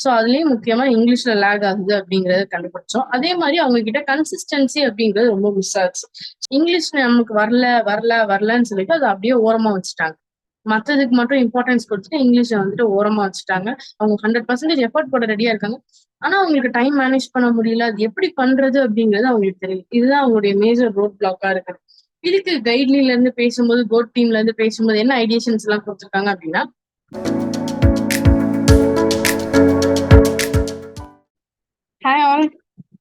So அதுலயும் முக்கியமா இங்கிலீஷ்ல லேக் ஆகுது அப்படிங்கறத கண்டுபிடிச்சோம். அதே மாதிரி அவங்க கிட்ட கன்சிஸ்டன்சி அப்படிங்கிறது ரொம்ப மிஸ் ஆச்சு. இங்கிலீஷ் நமக்கு வரல வரல வரலன்னு சொல்லிட்டு அதை அப்படியே ஓரமா வச்சுட்டாங்க. மத்ததுக்கு மட்டும் இம்பார்ட்டன்ஸ் கொடுத்துட்டு இங்கிலீஷை வந்துட்டு ஓரமா வச்சுட்டாங்க. அவங்க 100% எஃபர்ட் போட ரெடியா இருக்காங்க. ஆனா அவங்களுக்கு டைம் மேனேஜ் பண்ண முடியல. அது எப்படி பண்றது அப்படிங்கிறது அவங்களுக்கு தெரியல. இதுதான் அவங்களுடைய மேஜர் ரோட் பிளாக்கா இருக்கு. இதுக்கு கைட்லைன்ல இருந்து பேசும்போது, கோட் டீம்ல இருந்து பேசும்போது என்ன ஐடியேஷன்ஸ் எல்லாம் கொடுத்துருக்காங்க அப்படின்னா, hi all,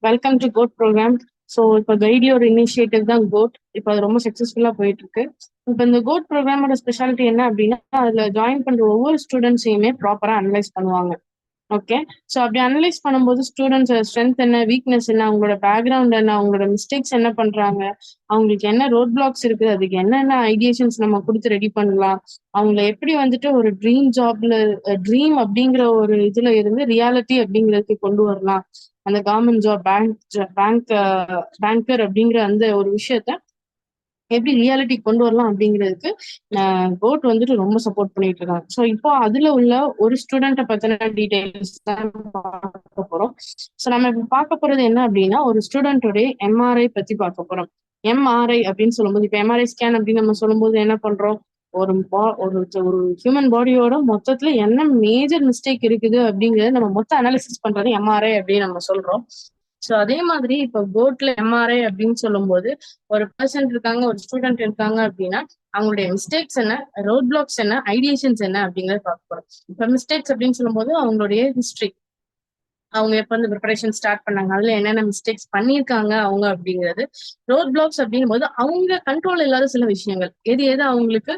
welcome to code program. So இப்போ கைடியோட இனிஷியேட்டிவ் தான் கோட். இப்போ அது ரொம்ப சக்ஸஸ்ஃபுல்லா போயிட்டு இருக்கு. இப்போ இந்த கோட் ப்ரோக்ராமோட ஸ்பெஷாலிட்டி என்ன அப்படின்னா, அதுல ஜாயின் பண்ற ஒவ்வொரு ஸ்டூடெண்ட்ஸையுமே ப்ராப்பரா அனலைஸ் பண்ணுவாங்க. ஓகே. ஸோ அப்படி அனலைஸ் பண்ணும்போது ஸ்டூடெண்ட்ஸோட ஸ்ட்ரென்த் என்ன, வீக்னஸ் என்ன, அவங்களோட பேக்ரவுண்ட் என்ன, அவங்களோட மிஸ்டேக்ஸ் என்ன பண்றாங்க, அவங்களுக்கு என்ன ரோட் பிளாக்ஸ் இருக்குது, அதுக்கு என்னென்ன ஐடியேஷன்ஸ் நம்ம கொடுத்து ரெடி பண்ணலாம், அவங்கள எப்படி வந்துட்டு ஒரு ட்ரீம் ஜாப்ல ட்ரீம் அப்படிங்கிற ஒரு இதுல இருந்து ரியாலிட்டி அப்படிங்கிறதுக்கு கொண்டு வரலாம், அந்த கவர்மெண்ட் ஜாப் பேங்கர் அப்படிங்கிற அந்த ஒரு விஷயத்த எப்படி ரியாலிட்டி கொண்டு வரலாம் அப்படிங்கிறதுக்கு கோட் வந்துட்டு ரொம்ப சப்போர்ட் பண்ணிட்டு இருக்காங்க. ஸோ இப்போ அதுல உள்ள ஒரு ஸ்டூடெண்ட்டை பத்தின டீடைல்ஸ் தான் பார்க்க போறோம். ஸோ நம்ம இப்போ பார்க்க போறது என்ன அப்படின்னா, ஒரு ஸ்டூடெண்டோடைய எம்ஆர்ஐ பத்தி பார்க்க போறோம். எம்ஆர்ஐ அப்படின்னு சொல்லும்போது, இப்போ எம்ஆர்ஐ ஸ்கேன் அப்படின்னு நம்ம சொல்லும்போது என்ன பண்றோம், ஒரு ஒரு ஹியூமன் பாடியோட மொத்தத்துல என்ன மேஜர் மிஸ்டேக் இருக்குது அப்படிங்கறத நம்ம மொத்த அனாலிசிஸ் பண்றது எம்ஆர்ஐ அப்படின்னு நம்ம சொல்றோம். ஸோ அதே மாதிரி இப்போ போட்ல எம்ஆர்ஐ அப்படின்னு சொல்லும்போது, ஒரு பர்சன் இருக்காங்க, ஒரு ஸ்டூடெண்ட் இருக்காங்க அப்படின்னா அவங்களுடைய மிஸ்டேக்ஸ் என்ன, ரோட் பிளாக்ஸ் என்ன, ஐடியேஷன்ஸ் என்ன அப்படிங்கறத பார்க்க போறோம். இப்போ மிஸ்டேக்ஸ் அப்படின்னு சொல்லும்போது அவங்களுடைய ஹிஸ்டரி, அவங்க எப்ப வந்து ப்ரிப்பரேஷன் ஸ்டார்ட் பண்ணாங்க, அதுல என்னென்ன மிஸ்டேக்ஸ் பண்ணியிருக்காங்க அவங்க அப்படிங்கிறது. ரோட் பிளாக்ஸ் அப்படிங்கும் போது அவங்க கண்ட்ரோல் இல்லாத சில விஷயங்கள், எது எது அவங்களுக்கு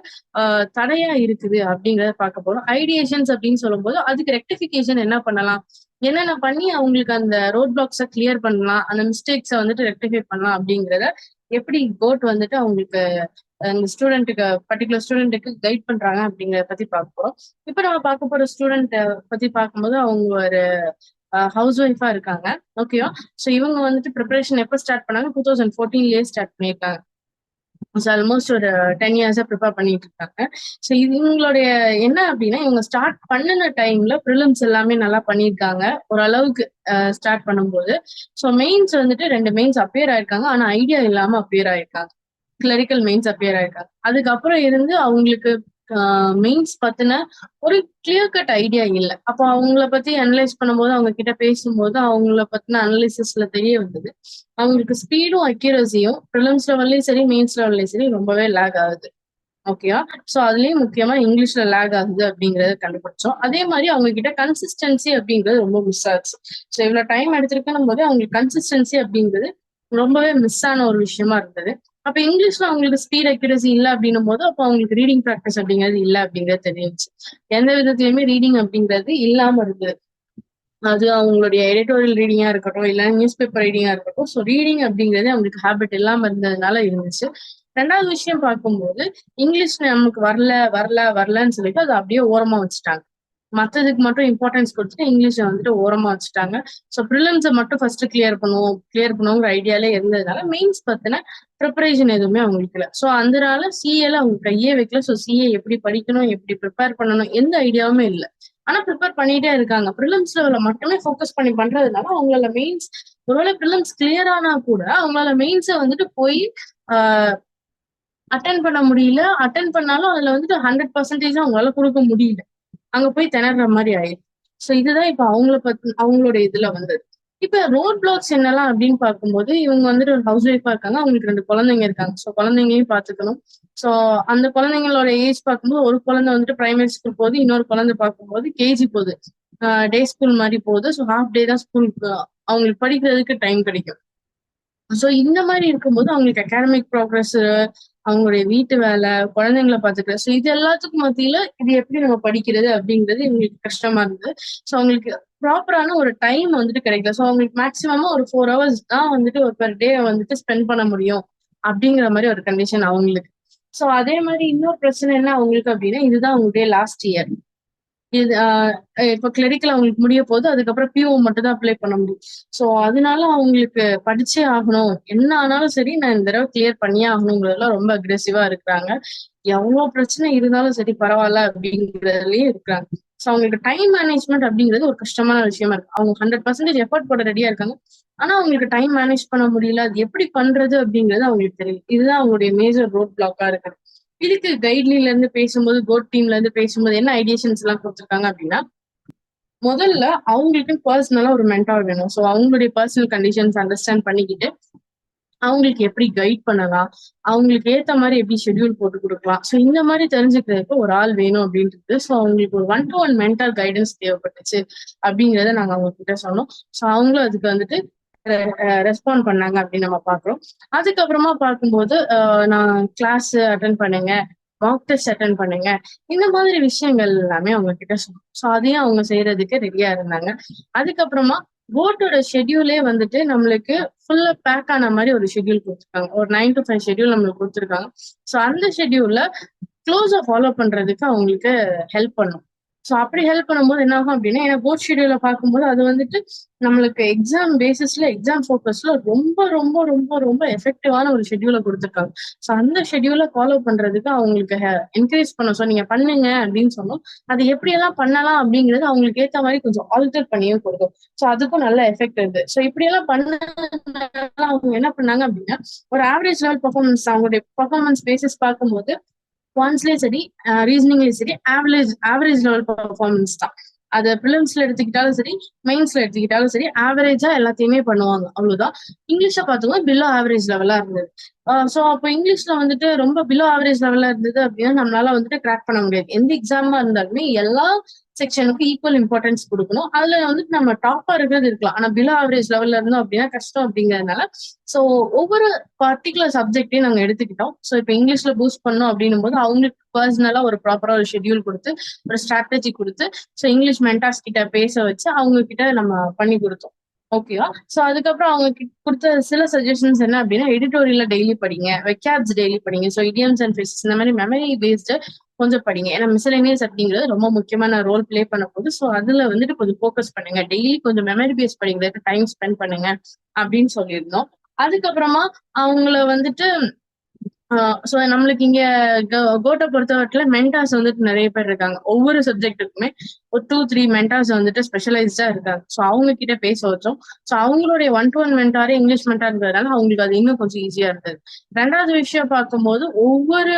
தடையா இருக்குது அப்படிங்கறத பார்க்க போறோம். ஐடியேஷன்ஸ் அப்படின்னு சொல்லும்போது அதுக்கு ரெக்டிஃபிகேஷன் என்ன பண்ணலாம், என்னென்ன பண்ணி அவங்களுக்கு அந்த ரோட் பிளாக்ஸை கிளியர் பண்ணலாம், அந்த மிஸ்டேக்ஸை வந்துட்டு ரெக்டிஃபை பண்ணலாம் அப்படிங்கிறத எப்படி கோட் வந்துட்டு அவங்களுக்கு அந்த ஸ்டூடெண்ட்டுக்கு பர்டிகுலர் ஸ்டூடெண்ட்டுக்கு கைட் பண்றாங்க அப்படிங்கறத பத்தி பார்க்க போறோம். இப்ப நம்ம பார்க்க போற ஸ்டூடெண்ட் பத்தி பார்க்கும்போது அவங்க ஒரு ஹவுஸ் ஒய்ஃபா இருக்காங்க. ஓகேவா. ஸோ இவங்க வந்துட்டு ப்ரிப்பரேஷன் எப்போ ஸ்டார்ட் பண்ணாங்க, 2014லயே ஸ்டார்ட் பண்ணியிருக்காங்க. ஸோ ஆல்மோஸ்ட் ஒரு 10 இயர்ஸா ப்ரிப்பேர் பண்ணிட்டு இருக்காங்க. ஸோ இவங்களுடைய என்ன அப்படின்னா, இவங்க ஸ்டார்ட் பண்ணின டைம்ல ப்ரிலிம்ஸ் எல்லாமே நல்லா பண்ணியிருக்காங்க ஓரளவுக்கு ஸ்டார்ட் பண்ணும்போது. ஸோ மெயின்ஸ் வந்துட்டு 2 மெயின்ஸ் அப்பியர் ஆயிருக்காங்க. ஆனா ஐடியா இல்லாம அப்பியர் ஆயிருக்காங்க. கிளரிக்கல் மெயின்ஸ் அப்பியர் ஆயிருக்காங்க. அதுக்கப்புறம் இருந்து அவங்களுக்கு மெயின்ஸ் பத்தின ஒரு கிளியர் கட் ஐடியா இல்லை. அப்போ அவங்கள பத்தி அனலைஸ் பண்ணும்போது, அவங்க கிட்ட பேசும்போது அவங்கள பத்தின அனலிசிஸ்ல தெரிய வந்தது, அவங்களுக்கு ஸ்பீடும் அக்யூரசியும் ப்ரிலிம்ஸ் லெவல்லையும் சரி, மெயின்ஸ் லெவல்லையும் சரி ரொம்பவே லேக் ஆகுது. ஓகேவா. ஸோ அதுலயும் முக்கியமா இங்கிலீஷ்ல லேக் ஆகுது அப்படிங்கறத கண்டுபிடிச்சோம். அதே மாதிரி அவங்க கிட்ட கன்சிஸ்டன்சி அப்படிங்கிறது ரொம்ப மிஸ் ஆச்சு. ஸோ இவ்வளவு டைம் எடுத்திருக்கணும் போது அவங்களுக்கு கன்சிஸ்டன்சி அப்படிங்கிறது ரொம்பவே மிஸ் ஆன ஒரு விஷயமா இருந்தது. அப்ப இங்கிலீஷ்ல அவங்களுக்கு ஸ்பீட் அக்யூரசி இல்லை அப்படின்னும் போது அப்போ அவங்களுக்கு ரீடிங் ப்ராக்டிஸ் அப்படிங்கிறது இல்லை அப்படிங்கிறது தெரிஞ்சுச்சு. எந்த விதத்திலயுமே ரீடிங் அப்படிங்கிறது இல்லாம இருந்தது. அது அவங்களுடைய எடிட்டோரியல் ரீடிங்கா இருக்கட்டும், இல்ல நியூஸ் பேப்பர் ரீடிங்கா இருக்கட்டும். ஸோ ரீடிங் அப்படிங்கிறது அவங்களுக்கு ஹேபிட் இல்லாம இருந்ததுனால இருந்துச்சு. ரெண்டாவது விஷயம் பார்க்கும்போது, இங்கிலீஷ் நமக்கு வரல வரல வரலன்னு சொல்லிட்டு அதை அப்படியே ஓரமா வச்சுட்டாங்க. மத்ததுக்கு மட்டும் இம்பார்ட்டன்ஸ் கொடுத்துட்டு இங்கிலீஷை வந்துட்டு ஓரமா வச்சுட்டாங்க. ஸோ ப்ரிலிம்ஸை மட்டும் ஃபர்ஸ்ட் கிளியர் பண்ணுவோங்கிற ஐடியாலே இருந்ததுனால மெயின்ஸ் பத்தின ப்ரிப்பரேஷன் எதுவுமே அவங்களுக்கு இல்லை. ஸோ அதனால சிஏல அவங்க கையே வைக்கல. ஸோ சிஏ எப்படி படிக்கணும், எப்படி ப்ரிப்பேர் பண்ணணும், எந்த ஐடியாவுமே இல்லை. ஆனா ப்ரிப்பேர் பண்ணிட்டே இருக்காங்க. ப்ரிலிம்ஸ் லெவல்ல மட்டுமே ஃபோக்கஸ் பண்ணி பண்றதுனால அவங்களால மெயின்ஸ், ஒருவேளை ப்ரிலிம்ஸ் கிளியர் ஆனா கூட அவங்களால மெயின்ஸை வந்துட்டு போய் அட்டன் பண்ண முடியல. அட்டன் பண்ணாலும் அதுல வந்துட்டு 100% அவங்களால கொடுக்க முடியல. அங்க போய் திணற மாதிரி ஆயிடுச்சு. ஸோ இதுதான் இப்ப அவங்கள பத்தி அவங்களோட இதுல வந்தது. இப்ப ரோட் பிளாக்ஸ் என்னலாம் அப்படின்னு பார்க்கும்போது, இவங்க வந்துட்டு ஒரு ஹவுஸ் ஒய்ஃபா இருக்காங்க. அவங்களுக்கு 2 குழந்தைங்க இருக்காங்க. ஸோ குழந்தைங்களையும் பார்த்துக்கணும். ஸோ அந்த குழந்தைங்களோட ஏஜ் பார்க்கும்போது ஒரு குழந்தை வந்துட்டு பிரைமரி ஸ்கூல் போகுது, இன்னொரு குழந்தை பார்க்கும்போது கேஜி போகுது. டே ஸ்கூல் மாதிரி போகுது. ஸோ ஹாஃப் டே தான் ஸ்கூலுக்கு அவங்களுக்கு படிக்கிறதுக்கு டைம் கிடைக்கும். ஸோ இந்த மாதிரி இருக்கும்போது அவங்களுக்கு அகாடமிக் ப்ராக்ரஸ், அவங்களுடைய வீட்டு வேலை, குழந்தைங்களை பார்த்துக்கிறது, ஸோ இது எல்லாத்துக்கும் மத்தியில இது எப்படி நம்ம படிக்கிறது அப்படிங்கிறது இவங்களுக்கு கஷ்டமா இருந்தது. ஸோ அவங்களுக்கு ப்ராப்பரான ஒரு டைம் வந்துட்டு கிடைக்கல. ஸோ அவங்களுக்கு மேக்சிமமா ஒரு 4 hours தான் வந்துட்டு ஒரு பெர் டே வந்துட்டு ஸ்பெண்ட் பண்ண முடியும் அப்படிங்கிற மாதிரி ஒரு கண்டிஷன் அவங்களுக்கு. ஸோ அதே மாதிரி இன்னொரு பிரச்சனை என்ன அவங்களுக்கு அப்படின்னா, இதுதான் அவங்களுடைய லாஸ்ட் இயர். இது இப்போ கிளரிக்கல் அவங்களுக்கு முடிய போது, அதுக்கப்புறம் பிஓ மட்டும் தான் அப்ளை பண்ண முடியும். ஸோ அதனால அவங்களுக்கு படிச்சே ஆகணும், என்ன ஆனாலும் சரி நான் இந்த தடவை கிளியர் பண்ணியே ஆகணுங்கிறதுலாம் ரொம்ப அக்ரெசிவா இருக்கிறாங்க. எவ்வளவு பிரச்சனை இருந்தாலும் சரி பரவாயில்ல அப்படிங்கிறதுலயே இருக்கிறாங்க. ஸோ அவங்களுக்கு டைம் மேனேஜ்மெண்ட் அப்படிங்கிறது ஒரு கஷ்டமான விஷயமா இருக்கு. அவங்க 100% எஃபர்ட் போட ரெடியா இருக்காங்க. ஆனா அவங்களுக்கு டைம் மேனேஜ் பண்ண முடியல. அது எப்படி பண்றது அப்படிங்கிறது அவங்களுக்கு தெரியல. இதுதான் அவங்களுடைய மேஜர் ரோட் பிளாக்கா இருக்கு. இதுக்கு கைட்லில இருந்து பேசும்போது, கோட் டீம்ல இருந்து பேசும்போது என்ன ஐடியேஷன்ஸ் எல்லாம் கொடுத்துருக்காங்க அப்படின்னா, முதல்ல அவங்களுக்கு பர்சனலா ஒரு மென்டார் வேணும். ஸோ அவங்களுடைய பர்சனல் கண்டிஷன்ஸ் அண்டர்ஸ்டாண்ட் பண்ணிக்கிட்டு அவங்களுக்கு எப்படி கைட் பண்ணலாம், அவங்களுக்கு ஏத்த மாதிரி எப்படி ஷெட்யூல் போட்டு கொடுக்கலாம். ஸோ இந்த மாதிரி தெரிஞ்சுக்கிறதுக்கு ஒரு ஆள் வேணும் அப்படின்றது. ஸோ அவங்களுக்கு ஒரு 1-to-1 மென்டல் கைடன்ஸ் தேவைப்பட்டுச்சு அப்படிங்கிறத நாங்க அவங்க கிட்ட சொன்னோம். ஸோ அவங்களும் அதுக்கு வந்துட்டு ரெஸ்பாண்ட் பண்ணாங்க அப்படின்னு நம்ம பாக்குறோம். அதுக்கப்புறமா பார்க்கும்போது நான் கிளாஸ் அட்டன் பண்ணுங்க, மாக் டெஸ்ட் அட்டன் பண்ணுங்க, இந்த மாதிரி விஷயங்கள் எல்லாமே அவங்க கிட்ட சொன்னோம். ஸோ அதையும் அவங்க செய்யறதுக்கு ரெடியா இருந்தாங்க. அதுக்கப்புறமா போட்டோட ஷெட்யூலே வந்துட்டு நம்மளுக்கு ஃபுல்லா பேக் ஆன மாதிரி ஒரு ஷெட்யூல் கொடுத்துருக்காங்க. ஒரு 9 to 5 ஷெட்யூல் நம்மளுக்கு கொடுத்துருக்காங்க. ஸோ அந்த ஷெட்யூல்ல க்ளோஸா ஃபாலோ பண்றதுக்கு அவங்களுக்கு ஹெல்ப் பண்ணும். ஸோ அப்படி ஹெல்ப் பண்ணும்போது என்ன ஆகும் அப்படின்னா, எனக்கு போர்ட் ஷெட்யூல பார்க்கும்போது அது வந்துட்டு நம்மளுக்கு எக்ஸாம் பேசிஸ்ல எக்ஸாம் ஃபோக்கஸ்ல ரொம்ப ரொம்ப ரொம்ப ரொம்ப எஃபெக்டிவான ஒரு ஷெட்யூலை கொடுத்துருக்காங்க. ஸோ அந்த ஷெட்யூலை ஃபாலோ பண்றதுக்கு அவங்களுக்கு என்கரேஜ் பண்ணோம். ஸோ நீங்க பண்ணுங்க அப்படின்னு சொன்னோம். அது எப்படியெல்லாம் பண்ணலாம் அப்படிங்கிறது அவங்களுக்கு ஏற்ற மாதிரி கொஞ்சம் ஆல்டர் பண்ணியும் கொடுக்கும். ஸோ அதுக்கும் நல்ல எஃபெக்ட் இருக்கு. ஸோ இப்படியெல்லாம் பண்ண அவங்க என்ன பண்ணாங்க அப்படின்னா, ஒரு ஆவரேஜ் லெவல் பெர்ஃபார்மன்ஸ் அவங்களுடைய பெர்ஃபார்மன்ஸ் பேசிஸ் பார்க்கும்போது குவான்ஸ்லயும் சரி, ரீசனிங்லயும் சரி, ஆவரேஜ் லெவல் பெர்ஃபார்மன்ஸ் தான். அதை பிலிம்ஸ்ல எடுத்துக்கிட்டாலும் சரி, மெயின்ஸ்ல எடுத்துக்கிட்டாலும் சரி, ஆவரேஜா எல்லாத்தையுமே பண்ணுவாங்க. அவ்வளவுதான். இங்கிலீஷை பார்த்துக்கோங்க, பிலோ ஆவரேஜ் லெவலா இருந்தது. ஸோ அப்போ இங்கிலீஷ்ல வந்துட்டு ரொம்ப பிலோ ஆவரேஜ் லெவல்ல இருந்தது அப்படின்னா நம்மளால வந்துட்டு கிராக் பண்ண முடியாது. எந்த எக்ஸாமா இருந்தாலுமே எல்லா செக்ஷனுக்கும் ஈக்குவல் இம்பார்ட்டன்ஸ் கொடுக்கணும். அதுல வந்துட்டு நம்ம டாப்பா இருக்கிறது இருக்கலாம். ஆனா பிலோ ஆவரேஜ் லெவல்ல இருந்தோம் அப்படின்னா கஷ்டம் அப்படிங்கறதுனால ஸோ ஒவ்வொரு பர்டிகுலர் சப்ஜெக்டையும் நாங்க எடுத்துக்கிட்டோம். ஸோ இப்போ இங்கிலீஷ்ல பூஸ்ட் பண்ணோம் அப்படின்னும் போது அவங்களுக்கு பர்சனலா ஒரு ப்ராப்பரா ஒரு ஷெட்யூல் கொடுத்து, ஒரு ஸ்ட்ராட்டஜி கொடுத்து, ஸோ இங்கிலீஷ் மென்டார்ஸ் கிட்ட பேச வச்சு அவங்க கிட்ட நம்ம பண்ணி கொடுத்தோம். ஓகேவா? சோ அதுக்கப்புறம் அவங்க கொடுத்த சில சஜஷன்ஸ் என்ன அப்படின்னா, எடிட்டோரியல்ல டெய்லி படிங்க, வெக்காப்ஸ் டெய்லி படிங்க, ஸோ இடியம்ஸ் அண்ட் ஃப்ரேசஸ் இந்த மாதிரி மெமரி பேஸ்டு கொஞ்சம் படிங்க. ஏன்னா மிஸ்செலேனியஸ் அப்படிங்கிறது ரொம்ப முக்கியமான ரோல் பிளே பண்ண போது. ஸோ அதுல வந்துட்டு கொஞ்சம் ஃபோக்கஸ் பண்ணுங்க, டெய்லி கொஞ்சம் மெமரி பேஸ் படிக்கிறதுக்கு டைம் ஸ்பெண்ட் பண்ணுங்க அப்படின்னு சொல்லியிருந்தோம். அதுக்கப்புறமா அவங்கள வந்துட்டு சோ நம்மளுக்கு இங்க கோட்டை பொறுத்தவரையில மென்டார்ஸ் வந்துட்டு நிறைய பேர் இருக்காங்க. ஒவ்வொரு சப்ஜெக்ட்டுக்குமே ஒரு 2-3 மென்டார்ஸ் வந்துட்டு ஸ்பெஷலைஸ்டா இருக்காங்க. ஸோ அவங்க கிட்ட பேச வச்சோம். ஸோ அவங்களுடைய 1-to-1 மென்டாரே இங்கிலீஷ் மென்டார்ங்கிறதுனால அவங்களுக்கு அது இன்னும் கொஞ்சம் ஈஸியா இருந்தது. ரெண்டாவது விஷயம் பார்க்கும்போது ஒவ்வொரு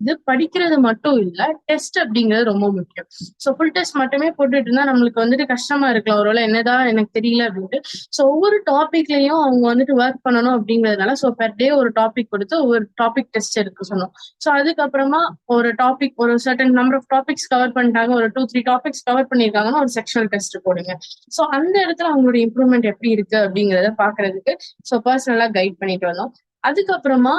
இது படிக்கிறது மட்டும் இல்ல, டெஸ்ட் அப்படிங்கிறது ரொம்ப முக்கியம். ஸோ ஃபுல் டெஸ்ட் மட்டுமே போட்டுட்டு இருந்தா நம்மளுக்கு வந்துட்டு கஷ்டமா இருக்கலாம். ஒருவேளை என்னதான் எனக்கு தெரியல அப்படின்ட்டு. ஸோ ஒவ்வொரு டாபிக்லயும் அவங்க வந்துட்டு ஒர்க் பண்ணணும் அப்படிங்கிறதுனால ஸோ பெர் டே ஒரு டாபிக் கொடுத்து ஒவ்வொரு டாபிக் டெஸ்ட் எடுக்க சொன்னோம். ஸோ அதுக்கப்புறமா ஒரு டாபிக் ஒரு certain number of topics cover பண்ணிட்டாங்க, ஒரு 2-3 டாபிக்ஸ் கவர் பண்ணிருக்காங்கன்னா ஒரு செக்ஷனல் டெஸ்ட் போடுங்க. ஸோ அந்த இடத்துல அவங்களுடைய இம்ப்ரூவ்மெண்ட் எப்படி இருக்கு அப்படிங்கிறத பாக்குறதுக்கு ஸோ பர்சனலா கைட் பண்ணிட்டு வந்தோம். அதுக்கப்புறமா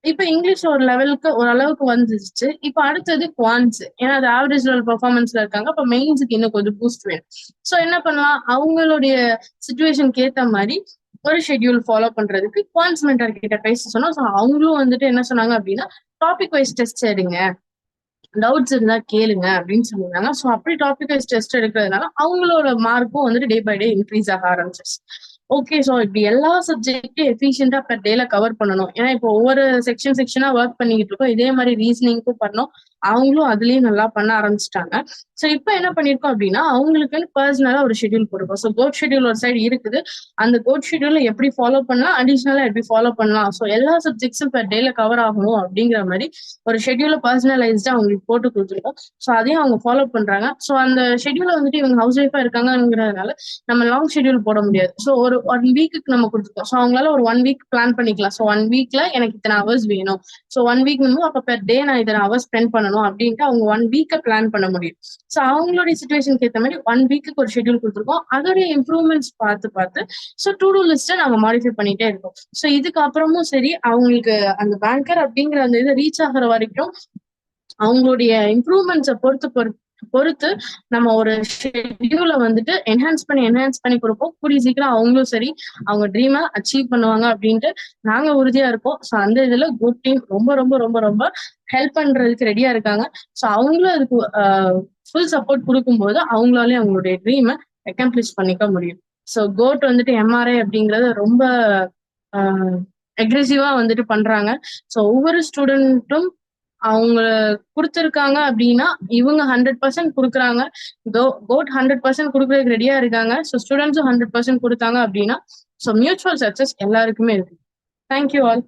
இப்ப இங்கிலீஷ் ஒரு லெவலுக்கு ஓரளவுக்கு வந்துருச்சு. இப்ப அடுத்தது குவான்ஸ். ஏன்னா அது ஆவரேஜ் லெவல் பெர்ஃபார்மன்ஸ்ல இருக்காங்க. அப்ப மெயின்ஸுக்கு இன்னும் கொஞ்சம் பூஸ்ட் வேணும். சோ என்ன பண்ணலாம், அவங்களுடைய சுச்சுவேஷனுக்கு ஏத்த மாதிரி ஒரு ஷெட்யூல் ஃபாலோ பண்றதுக்கு குவான்ஸ் மென்டார் கிட்ட பேச சொன்னோம். ஸோ அவங்களும் வந்துட்டு என்ன சொன்னாங்க அப்படின்னா, டாபிக் வைஸ் டெஸ்ட் எடுங்க, டவுட்ஸ் இருந்தா கேளுங்க அப்படின்னு சொல்லியிருந்தாங்க. ஸோ அப்படி டாபிக் வைஸ் டெஸ்ட் எடுக்கிறதுனால அவங்களோட மார்க்கும் வந்துட்டு டே பை டே இன்க்ரீஸ் ஆக ஆரம்பிச்சிருச்சு. ஓகே, ஸோ இப்படி எல்லா சப்ஜெக்டும் எஃபிஷியன்டா பெர் டேல கவர் பண்ணணும். ஏன்னா இப்போ ஒவ்வொரு செக்ஷனா ஒர்க் பண்ணிக்கிட்டு இருக்கோம். இதே மாதிரி ரீசனிங்க்கும் பண்ணோம். அவங்களும் அதுலயும் நல்லா பண்ண ஆரம்பிச்சிட்டாங்க. ஸோ இப்போ என்ன பண்ணிருக்கோம் அப்படின்னா, அவங்களுக்கு பர்சனலா ஒரு ஷெட்யூல் போட்டுருக்கோம். ஸோ கோட் ஷெட்யூல் ஒரு சைடு இருக்குது. அந்த கோட் ஷெட்யூல எப்படி ஃபாலோ பண்ணலாம், அடிஷனலா எப்படி ஃபாலோ பண்ணலாம், ஸோ எல்லா சப்ஜெக்ட்ஸும் பெர் டேல கவர் ஆகணும் அப்படிங்கிற மாதிரி ஒரு ஷெட்யூல பர்சனலைஸ்டா அவங்களுக்கு போட்டு கொடுத்துருக்கோம். ஸோ அதையும் அவங்க ஃபாலோ பண்றாங்க. ஸோ அந்த ஷெட்யூல வந்துட்டு இவங்க ஹவுஸ் ஒய்ஃபா இருக்காங்கிறதுனால நம்ம லாங் ஷெட்யூல் போட முடியாது. ஸோ ஒரு 1 வீக்குக்கு நம்ம கொடுத்துருக்கோம். ஸோ அவங்களால ஒரு 1 வீக் பிளான் பண்ணிக்கலாம். ஸோ 1 வீக்ல எனக்கு இத்தனை ஹவர்ஸ் வேணும். ஸோ 1 வீக் அப்ப பெர் டே நான் இத்தனை ஹவர்ஸ் ஸ்பெண்ட் பண்ணணும் அப்படின்ட்டு அவங்க 1 வீக்க பிளான் பண்ண முடியும். ஸோ அவங்களுடைய சுச்சுவேஷனுக்கு ஏற்ற மாதிரி 1 வீக்குக்கு ஒரு ஷெட்யூல் கொடுத்துருக்கோம். அதோடைய இம்ப்ரூவ்மெண்ட்ஸ் பார்த்து ஸோ டு டூ லிஸ்ட்டை நாங்க மாடிஃபை பண்ணிட்டே இருக்கோம். ஸோ இதுக்கு அப்புறமும் சரி, அவங்களுக்கு அந்த பேங்கர் அப்படிங்கிற அந்த இதை ரீச் ஆகுற வரைக்கும் அவங்களுடைய இம்ப்ரூவ்மெண்ட்ஸை பொறுத்து நம்ம ஒரு ஷெட்யூலை வந்துட்டு என்ஹான்ஸ் பண்ணி கொடுப்போம். கூடிய சீக்கிரம் அவங்களும் சரி அவங்க ட்ரீமை அச்சீவ் பண்ணுவாங்க அப்படின்ட்டு நாங்க உறுதியா இருக்கோம். ஸோ அந்த இதுல குட் டீம் ரொம்ப ரொம்ப ரொம்ப ரொம்ப ஹெல்ப் பண்றதுக்கு ரெடியா இருக்காங்க. ஸோ அவங்களும் அதுக்கு ஃபுல் சப்போர்ட் கொடுக்கும்போது அவங்களாலேயும் அவங்களுடைய ட்ரீமை அக்கம்ப்ளிஷ் பண்ணிக்க முடியும். ஸோ கோட் வந்துட்டு எம்ஆர்ஐ அப்படிங்கறது ரொம்ப அக்ரெசிவா வந்துட்டு பண்றாங்க. ஸோ ஒவ்வொரு ஸ்டூடெண்ட்டும் அவங்க கொடுத்துருக்காங்க அப்படின்னா இவங்க 100% கொடுக்குறாங்க, கோட் 100% கொடுக்குறதுக்கு ரெடியா இருக்காங்க. ஸோ ஸ்டூடெண்ட்ஸும் 100% கொடுத்தாங்க அப்படின்னா ஸோ மியூச்சுவல் சக்சஸ் எல்லாருக்குமே இருக்கு. Thank you all.